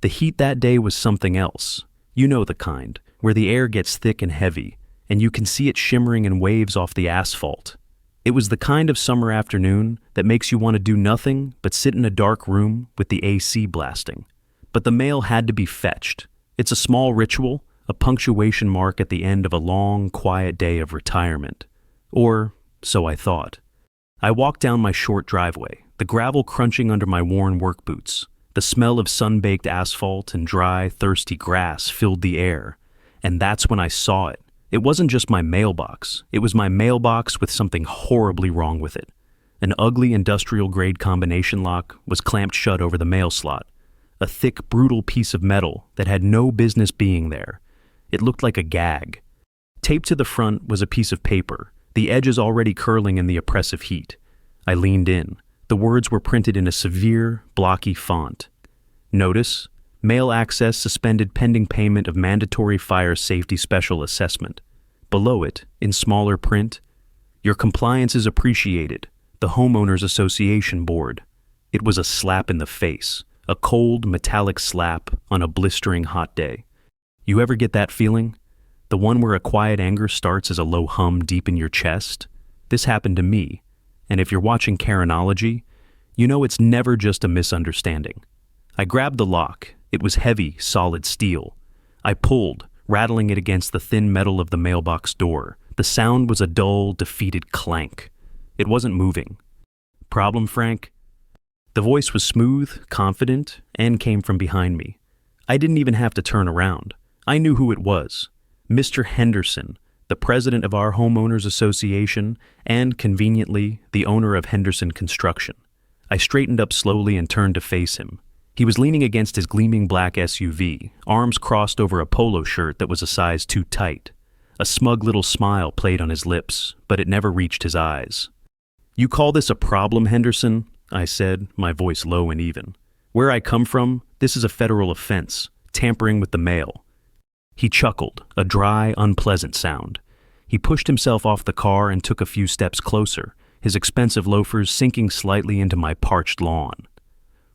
The heat that day was something else. You know the kind, where the air gets thick and heavy, and you can see it shimmering in waves off the asphalt. It was the kind of summer afternoon that makes you want to do nothing but sit in a dark room with the AC blasting. But the mail had to be fetched. It's a small ritual, a punctuation mark at the end of a long, quiet day of retirement. Or so I thought. I walked down my short driveway, the gravel crunching under my worn work boots. The smell of sun-baked asphalt and dry, thirsty grass filled the air. And that's when I saw it. It wasn't just my mailbox. It was my mailbox with something horribly wrong with it. An ugly industrial-grade combination lock was clamped shut over the mail slot. A thick, brutal piece of metal that had no business being there. It looked like a gag. Taped to the front was a piece of paper, the edges already curling in the oppressive heat. I leaned in. The words were printed in a severe, blocky font. Notice: mail access suspended pending payment of mandatory fire safety special assessment. Below it, in smaller print, your compliance is appreciated. The Homeowners Association Board. It was a slap in the face, a cold, metallic slap on a blistering hot day. You ever get that feeling? The one where a quiet anger starts as a low hum deep in your chest? This happened to me, and if you're watching Karenology, you know it's never just a misunderstanding. I grabbed the lock. It was heavy, solid steel. I pulled, rattling it against the thin metal of the mailbox door. The sound was a dull, defeated clank. It wasn't moving. Problem, Frank? The voice was smooth, confident, and came from behind me. I didn't even have to turn around. I knew who it was. Mr. Henderson, the president of our homeowners association, and, conveniently, the owner of Henderson Construction. I straightened up slowly and turned to face him. He was leaning against his gleaming black SUV, arms crossed over a polo shirt that was a size too tight. A smug little smile played on his lips, but it never reached his eyes. "You call this a problem, Henderson?" I said, my voice low and even. "Where I come from, this is a federal offense, tampering with the mail." He chuckled, a dry, unpleasant sound. He pushed himself off the car and took a few steps closer, his expensive loafers sinking slightly into my parched lawn.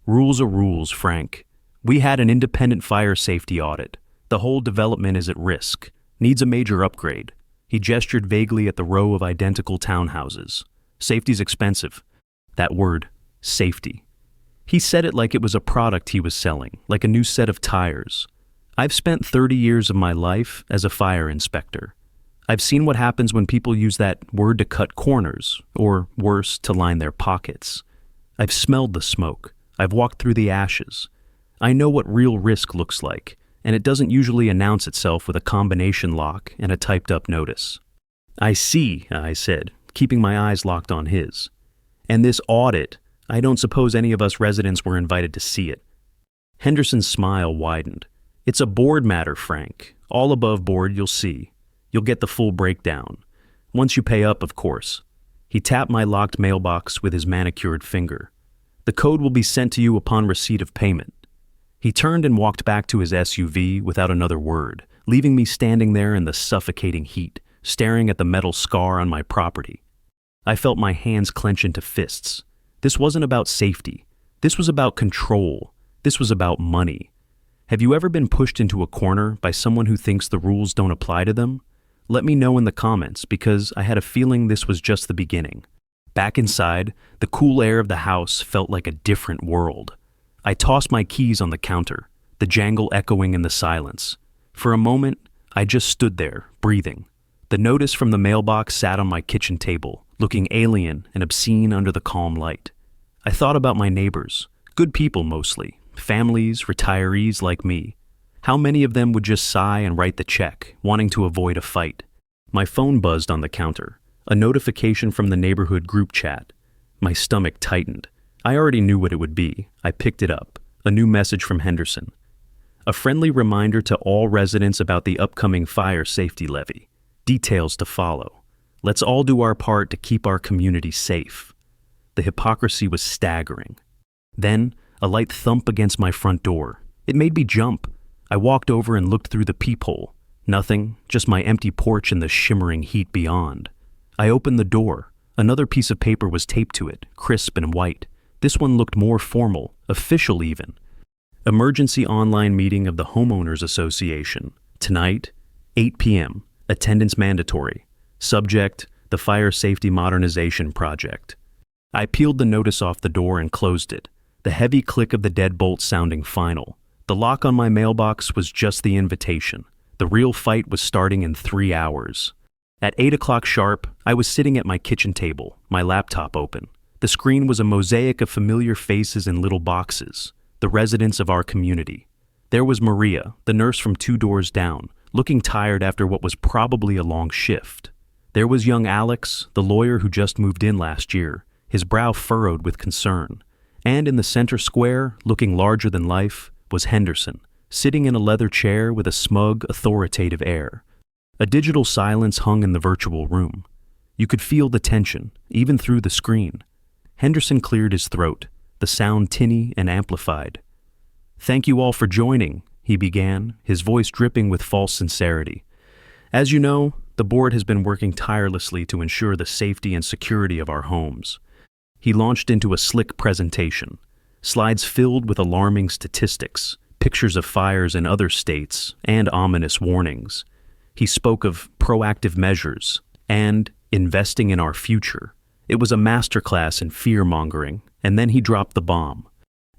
"Rules are rules, Frank. We had an independent fire safety audit. The whole development is at risk. Needs a major upgrade." He gestured vaguely at the row of identical townhouses. "Safety's expensive." That word, safety. He said it like it was a product he was selling, like a new set of tires. I've spent 30 years of my life as a fire inspector. I've seen what happens when people use that word to cut corners, or worse, to line their pockets. I've smelled the smoke. I've walked through the ashes. I know what real risk looks like, and it doesn't usually announce itself with a combination lock and a typed-up notice. "I see," I said, keeping my eyes locked on his. "And this audit, I don't suppose any of us residents were invited to see it." Henderson's smile widened. "It's a board matter, Frank. All above board, you'll see. You'll get the full breakdown. Once you pay up, of course." He tapped my locked mailbox with his manicured finger. "The code will be sent to you upon receipt of payment." He turned and walked back to his SUV without another word, leaving me standing there in the suffocating heat, staring at the metal scar on my property. I felt my hands clench into fists. This wasn't about safety. This was about control. This was about money. Have you ever been pushed into a corner by someone who thinks the rules don't apply to them? Let me know in the comments, because I had a feeling this was just the beginning. Back inside, the cool air of the house felt like a different world. I tossed my keys on the counter, the jangle echoing in the silence. For a moment, I just stood there, breathing. The notice from the mailbox sat on my kitchen table, looking alien and obscene under the calm light. I thought about my neighbors, good people mostly, families, retirees like me. How many of them would just sigh and write the check, wanting to avoid a fight? My phone buzzed on the counter. A notification from the neighborhood group chat. My stomach tightened. I already knew what it would be. I picked it up. A new message from Henderson. A friendly reminder to all residents about the upcoming fire safety levy. Details to follow. Let's all do our part to keep our community safe. The hypocrisy was staggering. Then, a light thump against my front door. It made me jump. I walked over and looked through the peephole. Nothing, just my empty porch and the shimmering heat beyond. I opened the door. Another piece of paper was taped to it, crisp and white. This one looked more formal, official even. Emergency online meeting of the Homeowners Association. Tonight, 8 p.m. Attendance mandatory. Subject, the Fire Safety Modernization Project. I peeled the notice off the door and closed it, the heavy click of the deadbolt sounding final. The lock on my mailbox was just the invitation. The real fight was starting in 3 hours. At 8 o'clock sharp, I was sitting at my kitchen table, my laptop open. The screen was a mosaic of familiar faces in little boxes, the residents of our community. There was Maria, the nurse from 2 doors down, looking tired after what was probably a long shift. There was young Alex, the lawyer who just moved in last year, his brow furrowed with concern. And in the center square, looking larger than life, was Henderson, sitting in a leather chair with a smug, authoritative air. A digital silence hung in the virtual room. You could feel the tension, even through the screen. Henderson cleared his throat, the sound tinny and amplified. "Thank you all for joining," he began, his voice dripping with false sincerity. "As you know, the board has been working tirelessly to ensure the safety and security of our homes." He launched into a slick presentation, slides filled with alarming statistics, pictures of fires in other states, and ominous warnings. He spoke of proactive measures and investing in our future. It was a masterclass in fear-mongering, and then he dropped the bomb.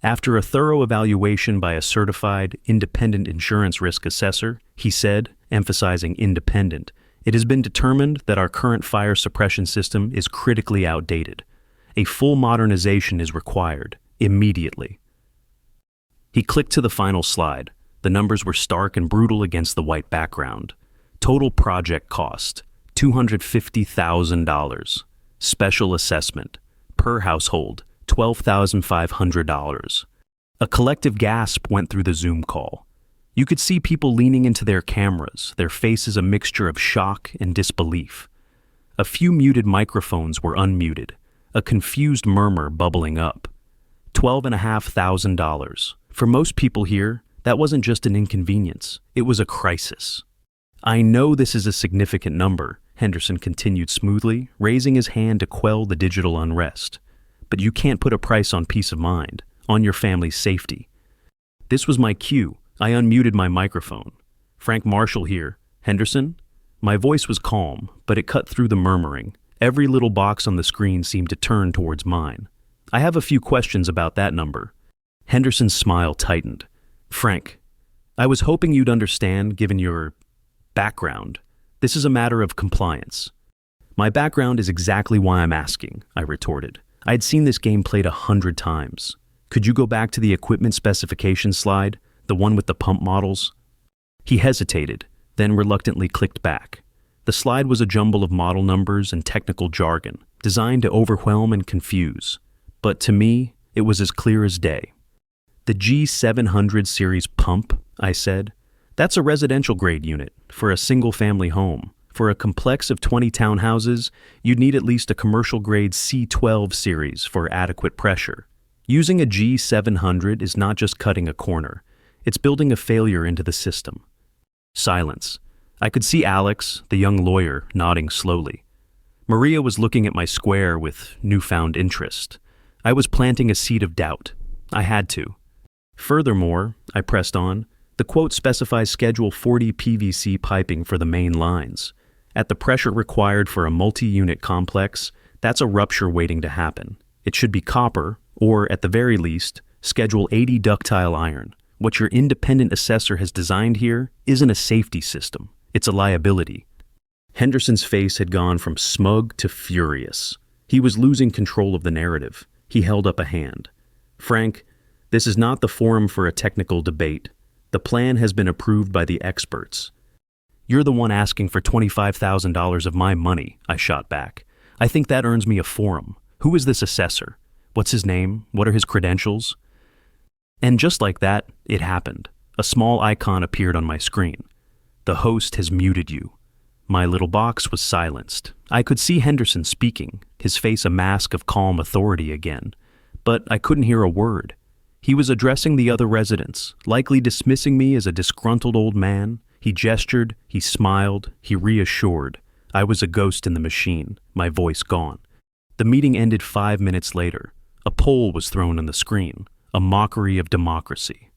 After a thorough evaluation by a certified, independent insurance risk assessor, he said, emphasizing independent, "It has been determined that our current fire suppression system is critically outdated. A full modernization is required, immediately." He clicked to the final slide. The numbers were stark and brutal against the white background. Total project cost, $250,000. Special assessment, per household, $12,500. A collective gasp went through the Zoom call. You could see people leaning into their cameras, their faces a mixture of shock and disbelief. A few muted microphones were unmuted, a confused murmur bubbling up. $12,500. For most people here, that wasn't just an inconvenience, it was a crisis. "I know this is a significant number," Henderson continued smoothly, raising his hand to quell the digital unrest. "But you can't put a price on peace of mind, on your family's safety." This was my cue. I unmuted my microphone. "Frank Marshall here. Henderson?" My voice was calm, but it cut through the murmuring. Every little box on the screen seemed to turn towards mine. "I have a few questions about that number." Henderson's smile tightened. "Frank, I was hoping you'd understand, given your background. This is a matter of compliance." "My background is exactly why I'm asking," I retorted. I'd seen this game played 100 times. "Could you go back to the equipment specification slide, the one with the pump models?" He hesitated, then reluctantly clicked back. The slide was a jumble of model numbers and technical jargon, designed to overwhelm and confuse. But to me, it was as clear as day. "The G700 series pump," I said. "That's a residential grade unit for a single-family home. For a complex of 20 townhouses, you'd need at least a commercial-grade C12 series for adequate pressure. Using a G700 is not just cutting a corner. It's building a failure into the system." Silence. I could see Alex, the young lawyer, nodding slowly. Maria was looking at my square with newfound interest. I was planting a seed of doubt. I had to. "Furthermore," I pressed on, "the quote specifies Schedule 40 PVC piping for the main lines. At the pressure required for a multi-unit complex, that's a rupture waiting to happen. It should be copper, or at the very least, Schedule 80 ductile iron. What your independent assessor has designed here isn't a safety system. It's a liability." Henderson's face had gone from smug to furious. He was losing control of the narrative. He held up a hand. "Frank, this is not the forum for a technical debate. The plan has been approved by the experts." "You're the one asking for $25,000 of my money," I shot back. "I think that earns me a forum. Who is this assessor? What's his name? What are his credentials?" And just like that, it happened. A small icon appeared on my screen. "The host has muted you." My little box was silenced. I could see Henderson speaking, his face a mask of calm authority again. But I couldn't hear a word. He was addressing the other residents, likely dismissing me as a disgruntled old man. He gestured, he smiled, he reassured. I was a ghost in the machine, my voice gone. The meeting ended 5 minutes later. A poll was thrown on the screen, a mockery of democracy.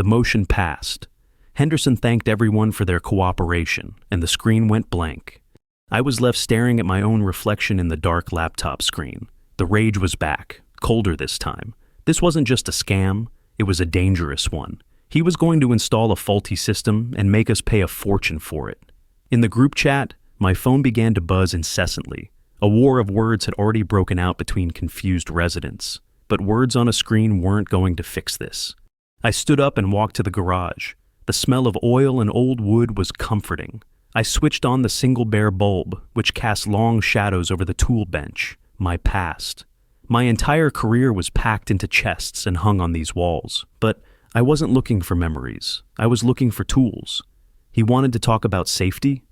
The motion passed. Henderson thanked everyone for their cooperation, and the screen went blank. I was left staring at my own reflection in the dark laptop screen. The rage was back, colder this time. This wasn't just a scam, it was a dangerous one. He was going to install a faulty system and make us pay a fortune for it. In the group chat, my phone began to buzz incessantly. A war of words had already broken out between confused residents, but words on a screen weren't going to fix this. I stood up and walked to the garage. The smell of oil and old wood was comforting. I switched on the single bare bulb, which cast long shadows over the tool bench, my past. My entire career was packed into chests and hung on these walls, but I wasn't looking for memories. I was looking for tools. He wanted to talk about safety?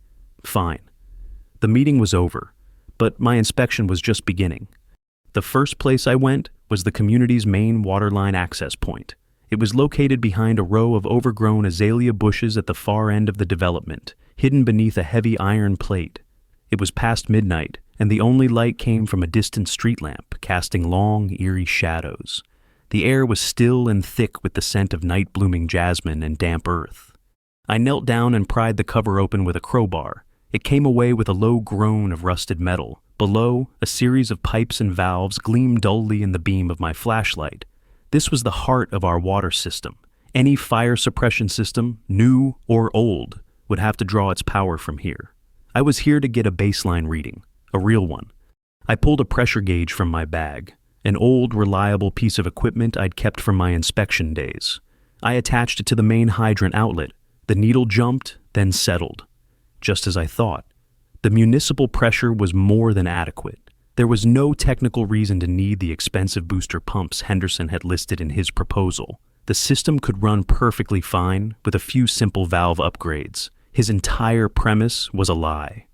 Fine. The meeting was over, but my inspection was just beginning. The first place I went was the community's main waterline access point. It was located behind a row of overgrown azalea bushes at the far end of the development, hidden beneath a heavy iron plate. It was past midnight, and the only light came from a distant street lamp, casting long, eerie shadows. The air was still and thick with the scent of night-blooming jasmine and damp earth. I knelt down and pried the cover open with a crowbar. It came away with a low groan of rusted metal. Below, a series of pipes and valves gleamed dully in the beam of my flashlight. This was the heart of our water system. Any fire suppression system, new or old, would have to draw its power from here. I was here to get a baseline reading, a real one. I pulled a pressure gauge from my bag, an old, reliable piece of equipment I'd kept from my inspection days. I attached it to the main hydrant outlet. The needle jumped, then settled. Just as I thought. The municipal pressure was more than adequate. There was no technical reason to need the expensive booster pumps Henderson had listed in his proposal. The system could run perfectly fine with a few simple valve upgrades. His entire premise was a lie.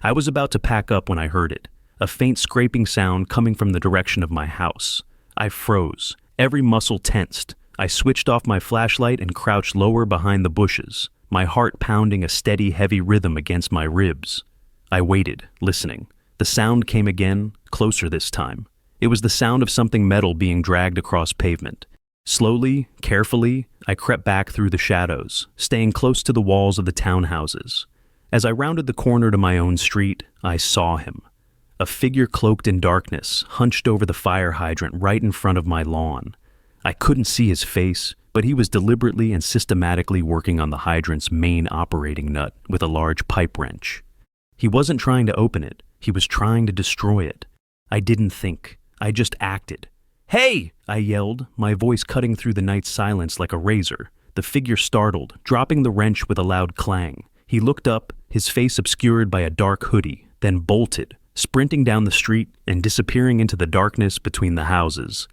I was about to pack up when I heard it, a faint scraping sound coming from the direction of my house. I froze, every muscle tensed. I switched off my flashlight and crouched lower behind the bushes, my heart pounding a steady, heavy rhythm against my ribs. I waited, listening. The sound came again, closer this time. It was the sound of something metal being dragged across pavement. Slowly, carefully, I crept back through the shadows, staying close to the walls of the townhouses. As I rounded the corner to my own street, I saw him. A figure cloaked in darkness, hunched over the fire hydrant right in front of my lawn. I couldn't see his face, but he was deliberately and systematically working on the hydrant's main operating nut with a large pipe wrench. He wasn't trying to open it, he was trying to destroy it. I didn't think, I just acted. "Hey!" I yelled, my voice cutting through the night's silence like a razor. The figure startled, dropping the wrench with a loud clang. He looked up, his face obscured by a dark hoodie, then bolted, sprinting down the street and disappearing into the darkness between the houses.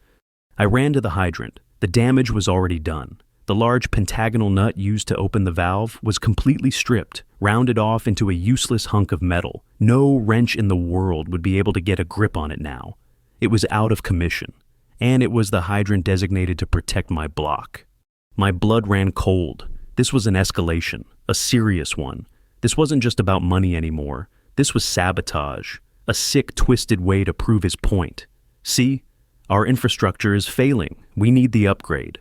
I ran to the hydrant. The damage was already done. The large pentagonal nut used to open the valve was completely stripped, rounded off into a useless hunk of metal. No wrench in the world would be able to get a grip on it now. It was out of commission, and it was the hydrant designated to protect my block. My blood ran cold. This was an escalation, a serious one. This wasn't just about money anymore. This was sabotage, a sick, twisted way to prove his point. See? Our infrastructure is failing. We need the upgrade.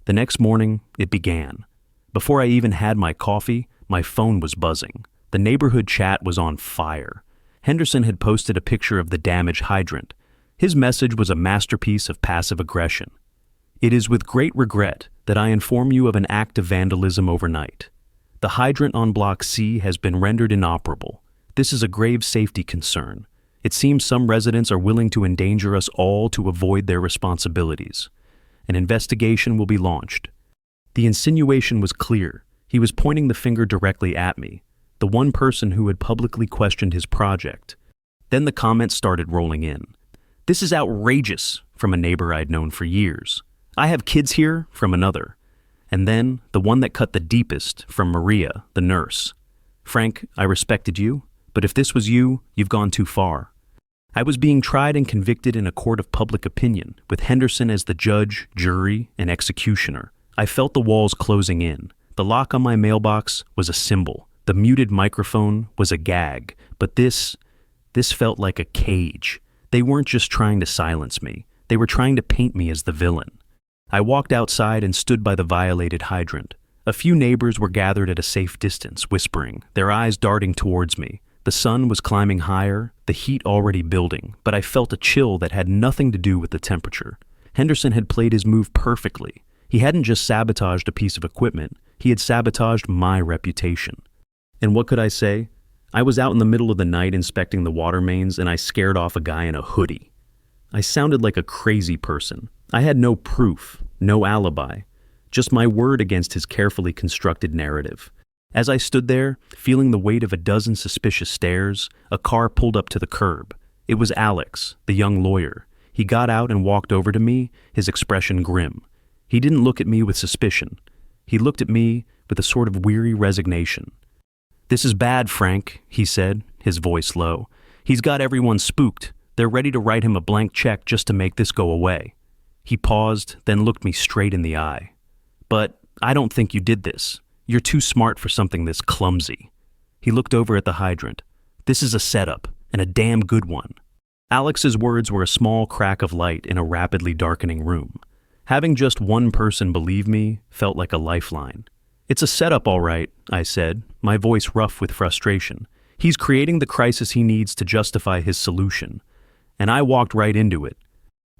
The next morning, it began. Before I even had my coffee, my phone was buzzing. The neighborhood chat was on fire. Henderson had posted a picture of the damaged hydrant. His message was a masterpiece of passive aggression. "It is with great regret that I inform you of an act of vandalism overnight. The hydrant on Block C has been rendered inoperable. This is a grave safety concern. It seems some residents are willing to endanger us all to avoid their responsibilities. An investigation will be launched." The insinuation was clear. He was pointing the finger directly at me, the one person who had publicly questioned his project. Then the comments started rolling in. "This is outrageous," from a neighbor I'd known for years. "I have kids here," from another. And then the one that cut the deepest, from Maria, the nurse. "Frank, I respected you, but if this was you, you've gone too far." I was being tried and convicted in a court of public opinion, with Henderson as the judge, jury, and executioner. I felt the walls closing in. The lock on my mailbox was a symbol. The muted microphone was a gag. But this felt like a cage. They weren't just trying to silence me. They were trying to paint me as the villain. I walked outside and stood by the violated hydrant. A few neighbors were gathered at a safe distance, whispering, their eyes darting towards me. The sun was climbing higher, the heat already building, but I felt a chill that had nothing to do with the temperature. Henderson had played his move perfectly. He hadn't just sabotaged a piece of equipment, he had sabotaged my reputation. And what could I say? I was out in the middle of the night inspecting the water mains and I scared off a guy in a hoodie. I sounded like a crazy person. I had no proof, no alibi, just my word against his carefully constructed narrative. As I stood there, feeling the weight of a dozen suspicious stares, a car pulled up to the curb. It was Alex, the young lawyer. He got out and walked over to me, his expression grim. He didn't look at me with suspicion. He looked at me with a sort of weary resignation. "This is bad, Frank," he said, his voice low. "He's got everyone spooked. They're ready to write him a blank check just to make this go away." He paused, then looked me straight in the eye. "But I don't think you did this. You're too smart for something this clumsy." He looked over at the hydrant. "This is a setup, and a damn good one." Alex's words were a small crack of light in a rapidly darkening room. Having just one person believe me felt like a lifeline. "It's a setup, all right," I said, my voice rough with frustration. "He's creating the crisis he needs to justify his solution." And I walked right into it.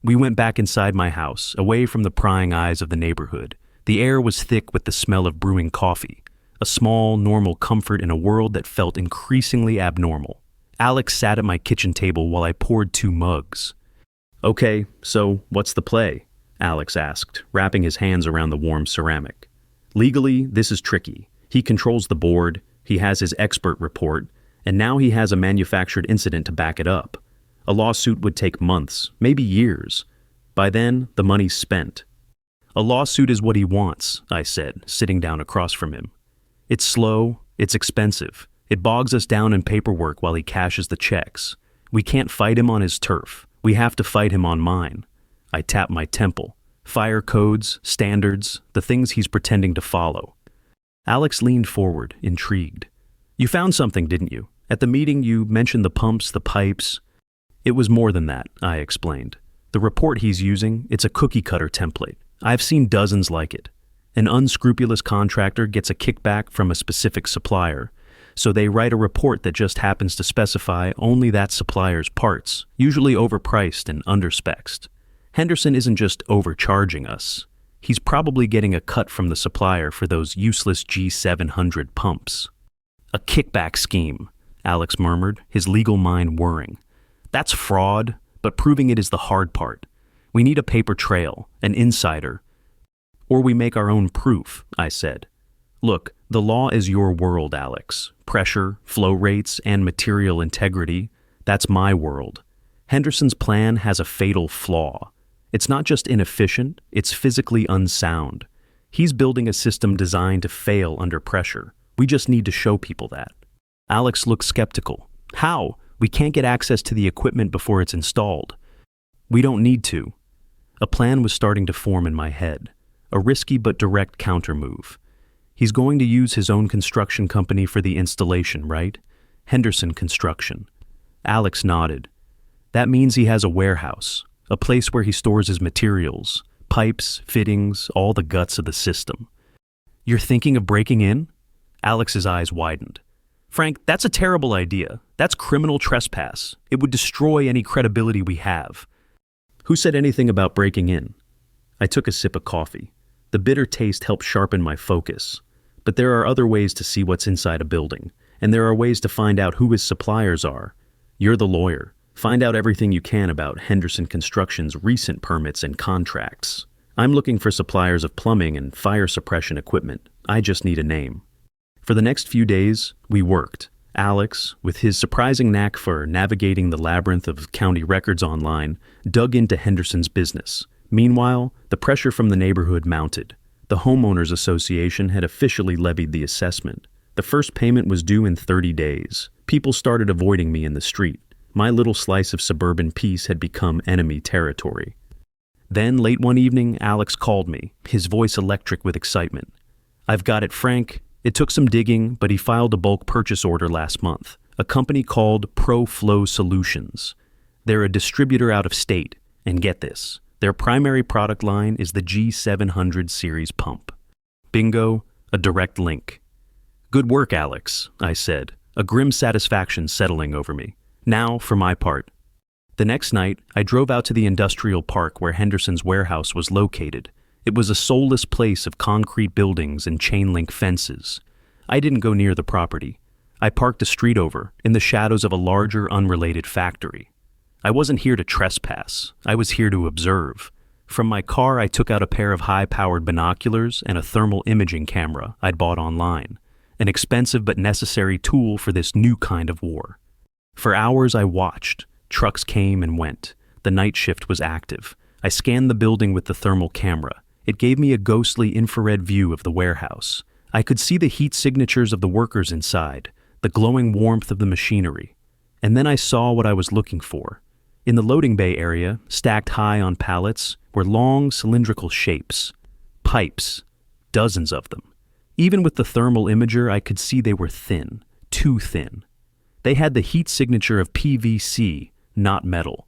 We went back inside my house, away from the prying eyes of the neighborhood. The air was thick with the smell of brewing coffee, a small, normal comfort in a world that felt increasingly abnormal. Alex sat at my kitchen table while I poured 2 mugs. "Okay, so what's the play?" Alex asked, wrapping his hands around the warm ceramic. "Legally, this is tricky. He controls the board, he has his expert report, and now he has a manufactured incident to back it up. A lawsuit would take months, maybe years. By then, the money's spent." "A lawsuit is what he wants," I said, sitting down across from him. "It's slow, it's expensive. It bogs us down in paperwork while he cashes the checks. We can't fight him on his turf. We have to fight him on mine." I tapped my temple. Fire codes, standards, the things he's pretending to follow. Alex leaned forward, intrigued. "You found something, didn't you? At the meeting you mentioned the pumps, the pipes." "It was more than that," I explained. "The report he's using, it's a cookie-cutter template. I've seen dozens like it. An unscrupulous contractor gets a kickback from a specific supplier, so they write a report that just happens to specify only that supplier's parts, usually overpriced and underspec'd. Henderson isn't just overcharging us. He's probably getting a cut from the supplier for those useless G700 pumps." "A kickback scheme," Alex murmured, his legal mind whirring. "That's fraud, but proving it is the hard part. We need a paper trail, an insider. Or we make our own proof," I said. "Look, the law is your world, Alex. Pressure, flow rates, and material integrity, that's my world. Henderson's plan has a fatal flaw. It's not just inefficient, it's physically unsound. He's building a system designed to fail under pressure. We just need to show people that." Alex looked skeptical. "How? We can't get access to the equipment before it's installed." "We don't need to." A plan was starting to form in my head. A risky but direct countermove. He's going to use his own construction company for the installation, right? Henderson Construction. Alex nodded. "That means he has a warehouse, a place where he stores his materials, pipes, fittings, all the guts of the system." "You're thinking of breaking in?" Alex's eyes widened. "Frank, that's a terrible idea. That's criminal trespass. It would destroy any credibility we have." "Who said anything about breaking in?" I took a sip of coffee. The bitter taste helped sharpen my focus. But there are other ways to see what's inside a building, and there are ways to find out who his suppliers are. You're the lawyer. Find out everything you can about Henderson Construction's recent permits and contracts. I'm looking for suppliers of plumbing and fire suppression equipment. I just need a name. For the next few days, we worked. Alex, with his surprising knack for navigating the labyrinth of county records online, dug into Henderson's business. Meanwhile, the pressure from the neighborhood mounted. The homeowners association had officially levied the assessment. The first payment was due in 30 days. People started avoiding me in the street. My little slice of suburban peace had become enemy territory. Then, late one evening, Alex called me, his voice electric with excitement. "I've got it, Frank. It took some digging, but he filed a bulk purchase order last month. A company called Pro Flow Solutions. They're a distributor out of state. And get this, Their primary product line is the G700 series pump. Bingo, a direct link. Good work, Alex, I said, a grim satisfaction settling over me. Now for my part. The next night, I drove out to the industrial park where Henderson's warehouse was located. It was a soulless place of concrete buildings and chain-link fences. I didn't go near the property. I parked a street over, in the shadows of a larger, unrelated factory. I wasn't here to trespass. I was here to observe. From my car, I took out a pair of high-powered binoculars and a thermal imaging camera I'd bought online, an expensive but necessary tool for this new kind of war. For hours, I watched. Trucks came and went. The night shift was active. I scanned the building with the thermal camera. It gave me a ghostly infrared view of the warehouse. I could see the heat signatures of the workers inside, the glowing warmth of the machinery. And then I saw what I was looking for. In the loading bay area, stacked high on pallets, were long cylindrical shapes. Pipes. Dozens of them. Even with the thermal imager, I could see they were thin. Too thin. They had the heat signature of PVC, not metal.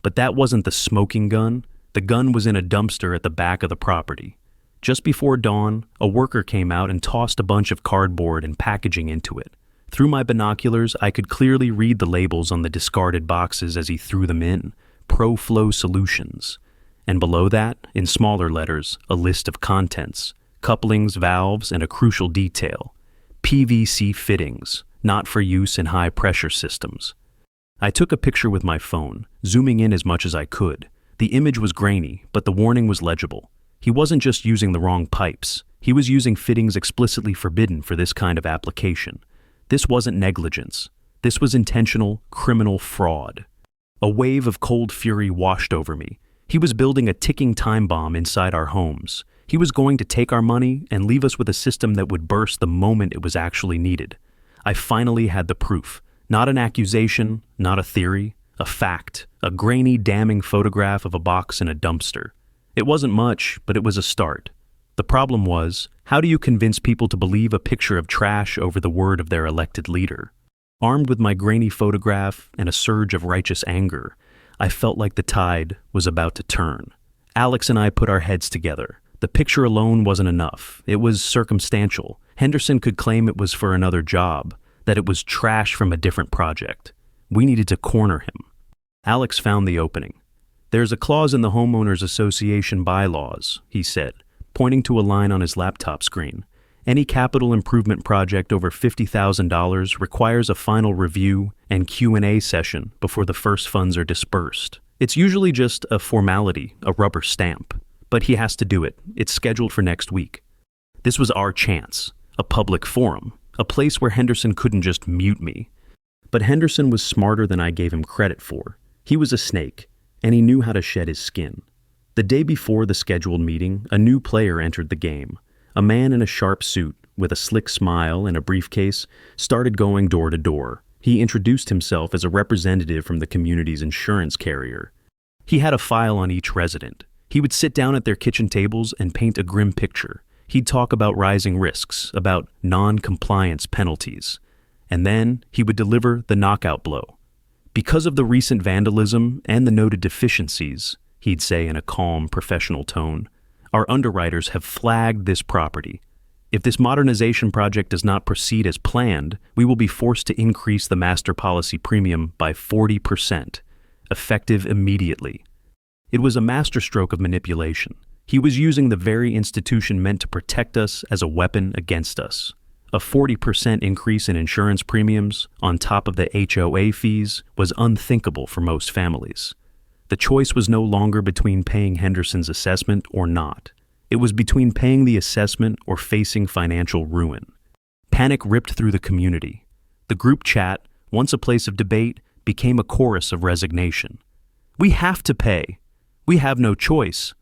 But that wasn't the smoking gun. The gun was in a dumpster at the back of the property. Just before dawn, a worker came out and tossed a bunch of cardboard and packaging into it. Through my binoculars, I could clearly read the labels on the discarded boxes as he threw them in. ProFlow Solutions. And below that, in smaller letters, a list of contents. Couplings, valves, and a crucial detail. PVC fittings, not for use in high-pressure systems. I took a picture with my phone, zooming in as much as I could. The image was grainy, but the warning was legible. He wasn't just using the wrong pipes. He was using fittings explicitly forbidden for this kind of application. This wasn't negligence. This was intentional, criminal fraud. A wave of cold fury washed over me. He was building a ticking time bomb inside our homes. He was going to take our money and leave us with a system that would burst the moment it was actually needed. I finally had the proof. Not an accusation, not a theory, a fact, a grainy, damning photograph of a box in a dumpster. It wasn't much, but it was a start. The problem was, how do you convince people to believe a picture of trash over the word of their elected leader? Armed with my grainy photograph and a surge of righteous anger, I felt like the tide was about to turn. Alex and I put our heads together. The picture alone wasn't enough. It was circumstantial. Henderson could claim it was for another job, that it was trash from a different project. We needed to corner him. Alex found the opening. There's a clause in the Homeowners Association bylaws, he said, pointing to a line on his laptop screen. Any capital improvement project over $50,000 requires a final review and Q&A session before the first funds are dispersed. It's usually just a formality, a rubber stamp. But he has to do it. It's scheduled for next week. This was our chance, a public forum, a place where Henderson couldn't just mute me. But Henderson was smarter than I gave him credit for. He was a snake, and he knew how to shed his skin. The day before the scheduled meeting, a new player entered the game. A man in a sharp suit, with a slick smile and a briefcase, started going door to door. He introduced himself as a representative from the community's insurance carrier. He had a file on each resident. He would sit down at their kitchen tables and paint a grim picture. He'd talk about rising risks, about non-compliance penalties. And then he would deliver the knockout blow. Because of the recent vandalism and the noted deficiencies, he'd say in a calm, professional tone, our underwriters have flagged this property. If this modernization project does not proceed as planned, we will be forced to increase the master policy premium by 40%, effective immediately. It was a masterstroke of manipulation. He was using the very institution meant to protect us as a weapon against us. A 40% increase in insurance premiums, on top of the HOA fees, was unthinkable for most families. The choice was no longer between paying Henderson's assessment or not. It was between paying the assessment or facing financial ruin. Panic ripped through the community. The group chat, once a place of debate, became a chorus of resignation. We have to pay. We have no choice.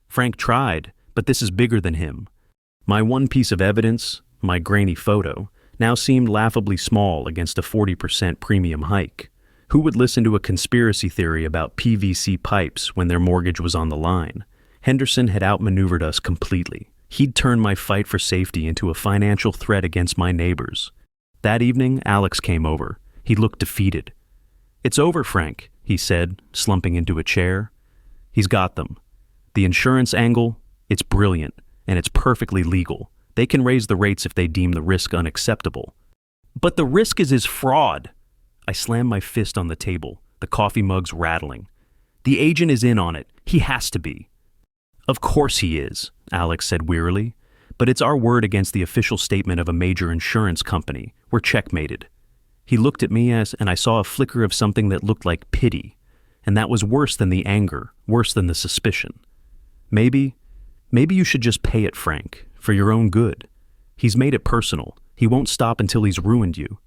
Frank tried, but this is bigger than him. My one piece of evidence, my grainy photo, now seemed laughably small against a 40% premium hike. Who would listen to a conspiracy theory about PVC pipes when their mortgage was on the line? Henderson had outmaneuvered us completely. He'd turned my fight for safety into a financial threat against my neighbors. That evening, Alex came over. He looked defeated. "It's over, Frank," he said, slumping into a chair. "He's got them. The insurance angle, it's brilliant, and it's perfectly legal. They can raise the rates if they deem the risk unacceptable. But the risk is his fraud. I slammed my fist on the table, the coffee mugs rattling. The agent is in on it. He has to be. Of course he is, Alex said wearily. But it's our word against the official statement of a major insurance company. We're checkmated. He looked at me and I saw a flicker of something that looked like pity. And that was worse than the anger, worse than the suspicion. Maybe you should just pay it, Frank, for your own good. He's made it personal. He won't stop until he's ruined you.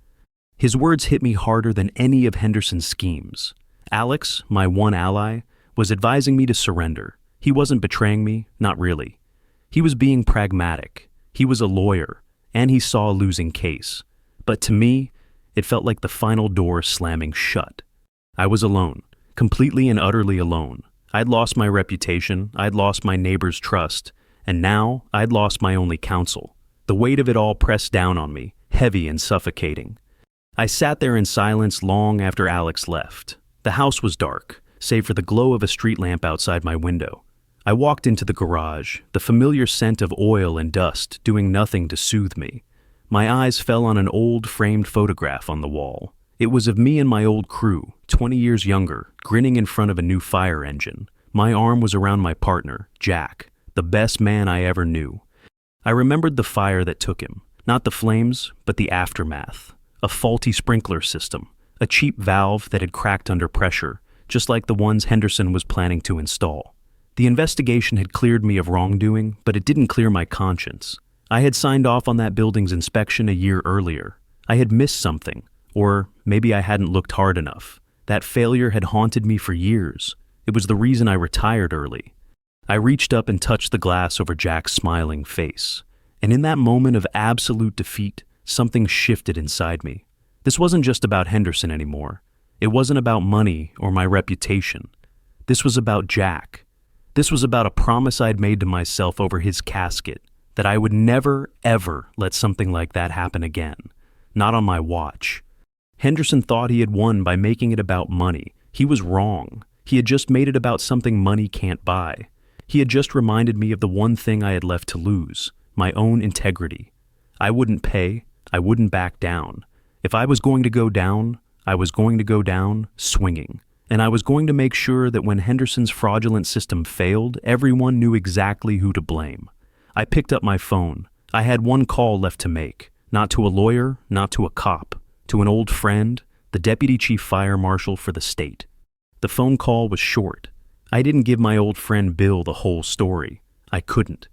His words hit me harder than any of Henderson's schemes. Alex, my one ally, was advising me to surrender. He wasn't betraying me, not really. He was being pragmatic. He was a lawyer, and he saw a losing case. But to me, it felt like the final door slamming shut. I was alone, completely and utterly alone. I'd lost my reputation, I'd lost my neighbor's trust, and now I'd lost my only counsel. The weight of it all pressed down on me, heavy and suffocating. I sat there in silence long after Alex left. The house was dark, save for the glow of a street lamp outside my window. I walked into the garage, the familiar scent of oil and dust doing nothing to soothe me. My eyes fell on an old framed photograph on the wall. It was of me and my old crew, 20 years younger, grinning in front of a new fire engine. My arm was around my partner, Jack, the best man I ever knew. I remembered the fire that took him, not the flames, but the aftermath. A faulty sprinkler system, a cheap valve that had cracked under pressure, just like the ones Henderson was planning to install. The investigation had cleared me of wrongdoing, but it didn't clear my conscience. I had signed off on that building's inspection a year earlier. I had missed something, or maybe I hadn't looked hard enough. That failure had haunted me for years. It was the reason I retired early. I reached up and touched the glass over Jack's smiling face. And in that moment of absolute defeat, something shifted inside me. This wasn't just about Henderson anymore. It wasn't about money or my reputation. This was about Jack. This was about a promise I'd made to myself over his casket, that I would never, ever let something like that happen again. Not on my watch. Henderson thought he had won by making it about money. He was wrong. He had just made it about something money can't buy. He had just reminded me of the one thing I had left to lose, my own integrity. I wouldn't pay. I wouldn't back down. If I was going to go down, I was going to go down swinging. And I was going to make sure that when Henderson's fraudulent system failed, everyone knew exactly who to blame. I picked up my phone. I had one call left to make. Not to a lawyer, not to a cop. To an old friend, the deputy chief fire marshal for the state. The phone call was short. I didn't give my old friend Bill the whole story. I couldn't.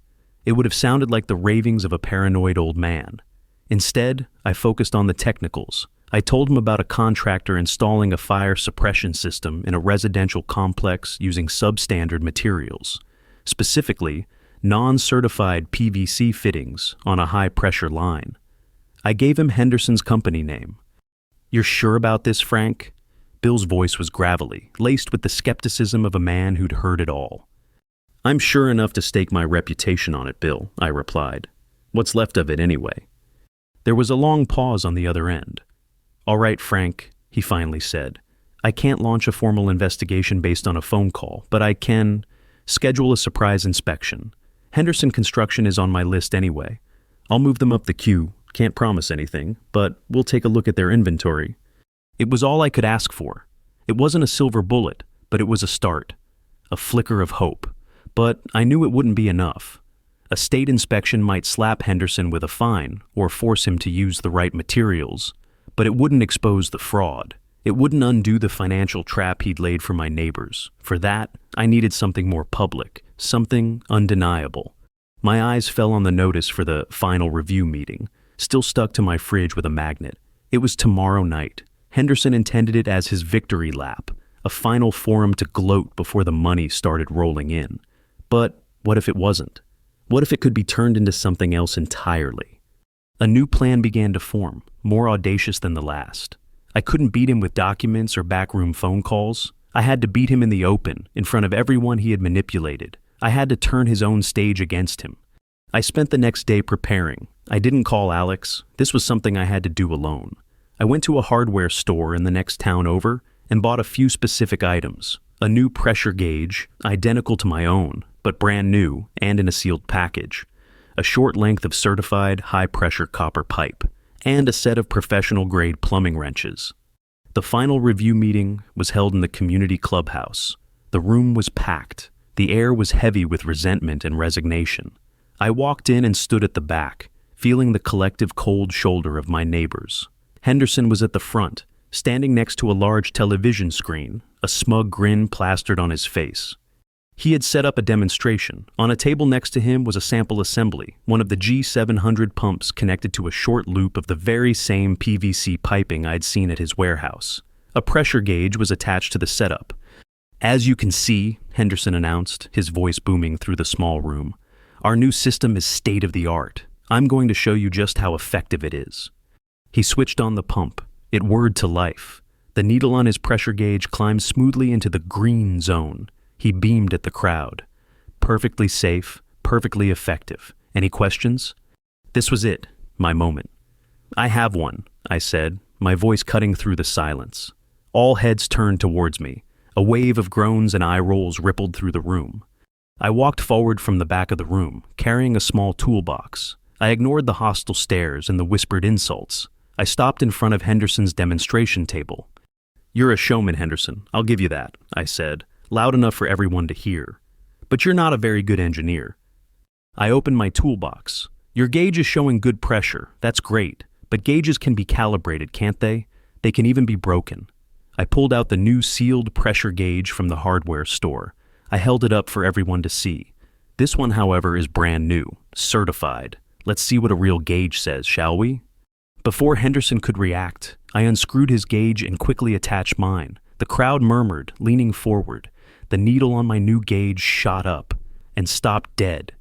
It would have sounded like the ravings of a paranoid old man. Instead, I focused on the technicals. I told him about a contractor installing a fire suppression system in a residential complex using substandard materials, specifically non-certified PVC fittings on a high-pressure line. I gave him Henderson's company name. "You're sure about this, Frank?" Bill's voice was gravelly, laced with the skepticism of a man who'd heard it all. "I'm sure enough to stake my reputation on it, Bill," I replied. "What's left of it anyway?" There was a long pause on the other end. "All right, Frank," he finally said. "I can't launch a formal investigation based on a phone call, but I can schedule a surprise inspection. Henderson Construction is on my list anyway. I'll move them up the queue. Can't promise anything, but we'll take a look at their inventory." It was all I could ask for. It wasn't a silver bullet, but it was a start. A flicker of hope. But I knew it wouldn't be enough. A state inspection might slap Henderson with a fine or force him to use the right materials, but it wouldn't expose the fraud. It wouldn't undo the financial trap he'd laid for my neighbors. For that, I needed something more public, something undeniable. My eyes fell on the notice for the final review meeting, still stuck to my fridge with a magnet. It was tomorrow night. Henderson intended it as his victory lap, a final forum to gloat before the money started rolling in. But what if it wasn't? What if it could be turned into something else entirely? A new plan began to form, more audacious than the last. I couldn't beat him with documents or backroom phone calls. I had to beat him in the open, in front of everyone he had manipulated. I had to turn his own stage against him. I spent the next day preparing. I didn't call Alex. This was something I had to do alone. I went to a hardware store in the next town over and bought a few specific items. A new pressure gauge, identical to my own, but brand new and in a sealed package. A short length of certified high-pressure copper pipe, and a set of professional-grade plumbing wrenches. The final review meeting was held in the community clubhouse. The room was packed. The air was heavy with resentment and resignation. I walked in and stood at the back, feeling the collective cold shoulder of my neighbors. Henderson was at the front, standing next to a large television screen, a smug grin plastered on his face. He had set up a demonstration. On a table next to him was a sample assembly, one of the G700 pumps connected to a short loop of the very same PVC piping I'd seen at his warehouse. A pressure gauge was attached to the setup. "As you can see," Henderson announced, his voice booming through the small room, "our new system is state-of-the-art. I'm going to show you just how effective it is." He switched on the pump. It whirred to life. The needle on his pressure gauge climbed smoothly into the green zone. He beamed at the crowd. Perfectly safe, perfectly effective. Any questions? This was it, my moment. "I have one," I said, my voice cutting through the silence. All heads turned towards me. A wave of groans and eye rolls rippled through the room. I walked forward from the back of the room, carrying a small toolbox. I ignored the hostile stares and the whispered insults. I stopped in front of Henderson's demonstration table. "You're a showman, Henderson, I'll give you that," I said, loud enough for everyone to hear. "But you're not a very good engineer." I opened my toolbox. "Your gauge is showing good pressure, that's great, but gauges can be calibrated, can't they? They can even be broken." I pulled out the new sealed pressure gauge from the hardware store. I held it up for everyone to see. This one, however, is brand new, certified. Let's see what a real gauge says, shall we? Before Henderson could react, I unscrewed his gauge and quickly attached mine. The crowd murmured, leaning forward. The needle on my new gauge shot up and stopped dead,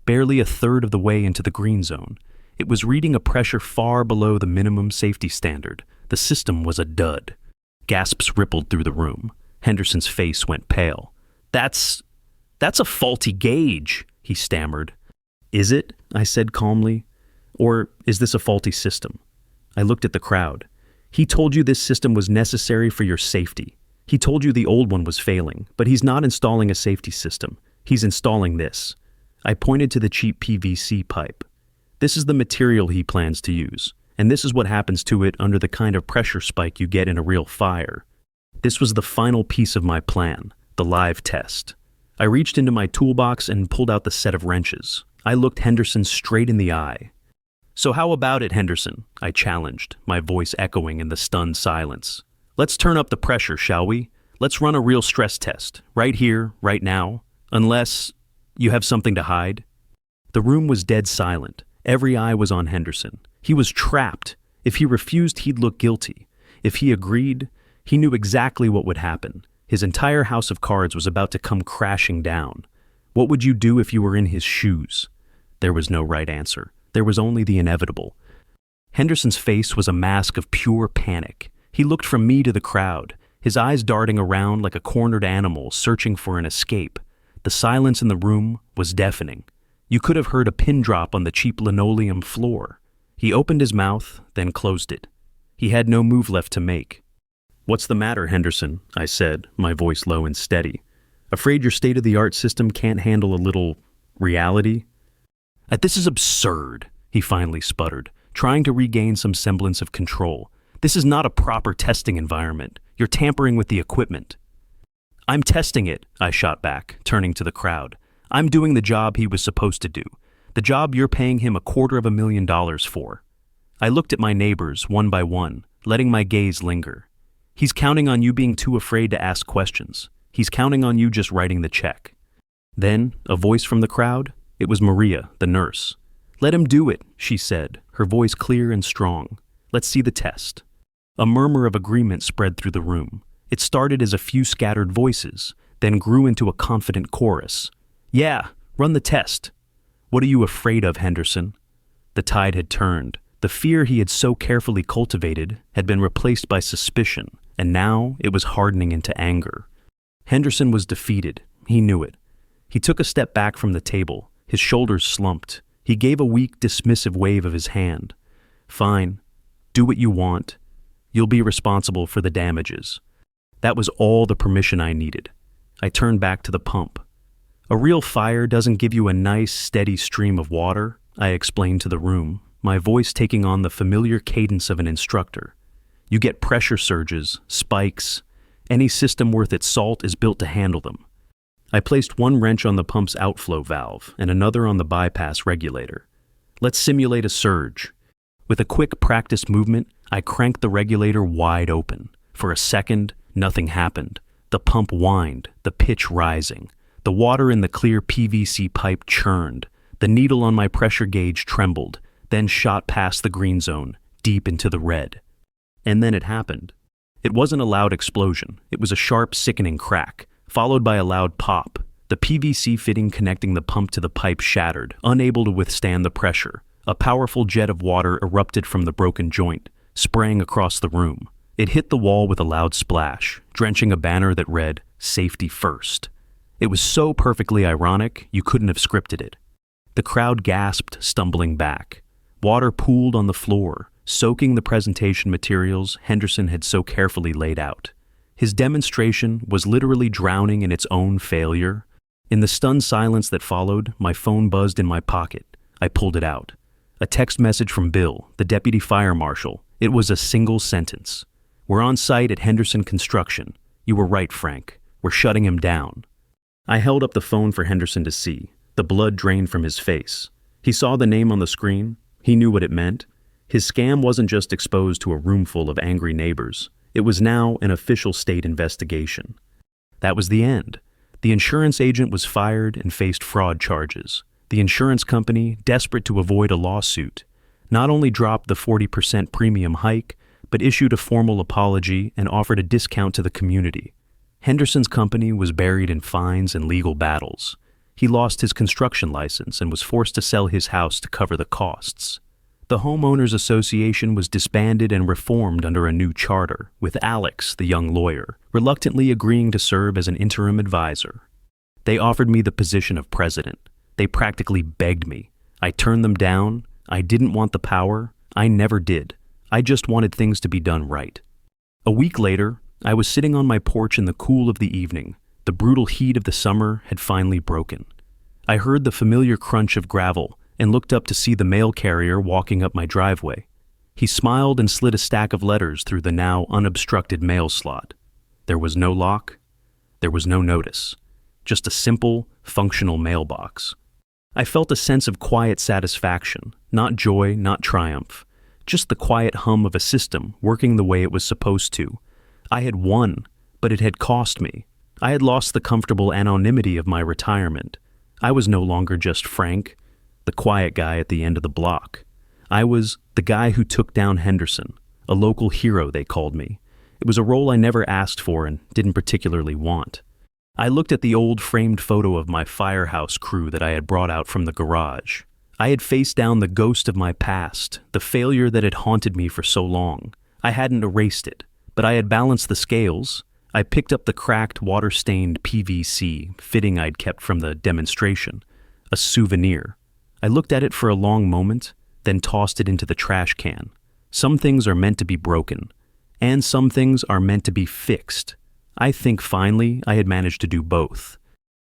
barely a third of the way into the green zone. It was reading a pressure far below the minimum safety standard. The system was a dud. Gasps rippled through the room. Henderson's face went pale. That's a faulty gauge," he stammered. "Is it?" I said calmly. "Or is this a faulty system?" I looked at the crowd. "He told you this system was necessary for your safety. He told you the old one was failing, but he's not installing a safety system. He's installing this." I pointed to the cheap PVC pipe. "This is the material he plans to use, and this is what happens to it under the kind of pressure spike you get in a real fire." This was the final piece of my plan, the live test. I reached into my toolbox and pulled out the set of wrenches. I looked Henderson straight in the eye. "So how about it, Henderson?" I challenged, my voice echoing in the stunned silence. "Let's turn up the pressure, shall we? Let's run a real stress test, right here, right now. Unless you have something to hide." The room was dead silent. Every eye was on Henderson. He was trapped. If he refused, he'd look guilty. If he agreed, he knew exactly what would happen. His entire house of cards was about to come crashing down. What would you do if you were in his shoes? There was no right answer. There was only the inevitable. Henderson's face was a mask of pure panic. He looked from me to the crowd, his eyes darting around like a cornered animal searching for an escape. The silence in the room was deafening. You could have heard a pin drop on the cheap linoleum floor. He opened his mouth, then closed it. He had no move left to make. "What's the matter, Henderson?" I said, my voice low and steady. "Afraid your state-of-the-art system can't handle a little reality?" "This is absurd," he finally sputtered, trying to regain some semblance of control. "This is not a proper testing environment. You're tampering with the equipment." "I'm testing it," I shot back, turning to the crowd. "I'm doing the job he was supposed to do, the job you're paying him $250,000 for." I looked at my neighbors, one by one, letting my gaze linger. "He's counting on you being too afraid to ask questions. He's counting on you just writing the check." Then, a voice from the crowd. It was Maria, the nurse. "Let him do it," she said, her voice clear and strong. "Let's see the test." A murmur of agreement spread through the room. It started as a few scattered voices, then grew into a confident chorus. "Yeah, run the test." "What are you afraid of, Henderson?" The tide had turned. The fear he had so carefully cultivated had been replaced by suspicion, and now it was hardening into anger. Henderson was defeated. He knew it. He took a step back from the table. His shoulders slumped. He gave a weak, dismissive wave of his hand. "Fine. Do what you want. You'll be responsible for the damages." That was all the permission I needed. I turned back to the pump. A real fire doesn't give you a nice, steady stream of water, I explained to the room, my voice taking on the familiar cadence of an instructor. You get pressure surges, spikes. Any system worth its salt is built to handle them. I placed one wrench on the pump's outflow valve and another on the bypass regulator. Let's simulate a surge. With a quick practice movement, I cranked the regulator wide open. For a second, nothing happened. The pump whined, the pitch rising. The water in the clear PVC pipe churned. The needle on my pressure gauge trembled, then shot past the green zone, deep into the red. And then it happened. It wasn't a loud explosion. It was a sharp, sickening crack, followed by a loud pop. The PVC fitting connecting the pump to the pipe shattered, unable to withstand the pressure. A powerful jet of water erupted from the broken joint, spraying across the room. It hit the wall with a loud splash, drenching a banner that read, "Safety First." It was so perfectly ironic, you couldn't have scripted it. The crowd gasped, stumbling back. Water pooled on the floor, soaking the presentation materials Henderson had so carefully laid out. His demonstration was literally drowning in its own failure. In the stunned silence that followed, my phone buzzed in my pocket. I pulled it out. A text message from Bill, the deputy fire marshal. It was a single sentence. "We're on site at Henderson Construction. You were right, Frank. We're shutting him down." I held up the phone for Henderson to see. The blood drained from his face. He saw the name on the screen. He knew what it meant. His scam wasn't just exposed to a room full of angry neighbors. It was now an official state investigation. That was the end. The insurance agent was fired and faced fraud charges. The insurance company, desperate to avoid a lawsuit, not only dropped the 40% premium hike, but issued a formal apology and offered a discount to the community. Henderson's company was buried in fines and legal battles. He lost his construction license and was forced to sell his house to cover the costs. The Homeowners Association was disbanded and reformed under a new charter, with Alex, the young lawyer, reluctantly agreeing to serve as an interim advisor. They offered me the position of president. They practically begged me. I turned them down. I didn't want the power. I never did. I just wanted things to be done right. A week later, I was sitting on my porch in the cool of the evening. The brutal heat of the summer had finally broken. I heard the familiar crunch of gravel and looked up to see the mail carrier walking up my driveway. He smiled and slid a stack of letters through the now unobstructed mail slot. There was no lock. There was no notice. Just a simple, functional mailbox. I felt a sense of quiet satisfaction, not joy, not triumph. Just the quiet hum of a system working the way it was supposed to. I had won, but it had cost me. I had lost the comfortable anonymity of my retirement. I was no longer just Frank, the quiet guy at the end of the block. I was the guy who took down Henderson, a local hero they called me. It was a role I never asked for and didn't particularly want. I looked at the old framed photo of my firehouse crew that I had brought out from the garage. I had faced down the ghost of my past, the failure that had haunted me for so long. I hadn't erased it, but I had balanced the scales. I picked up the cracked, water-stained PVC fitting I'd kept from the demonstration, a souvenir. I looked at it for a long moment, then tossed it into the trash can. Some things are meant to be broken, and some things are meant to be fixed. I think finally I had managed to do both.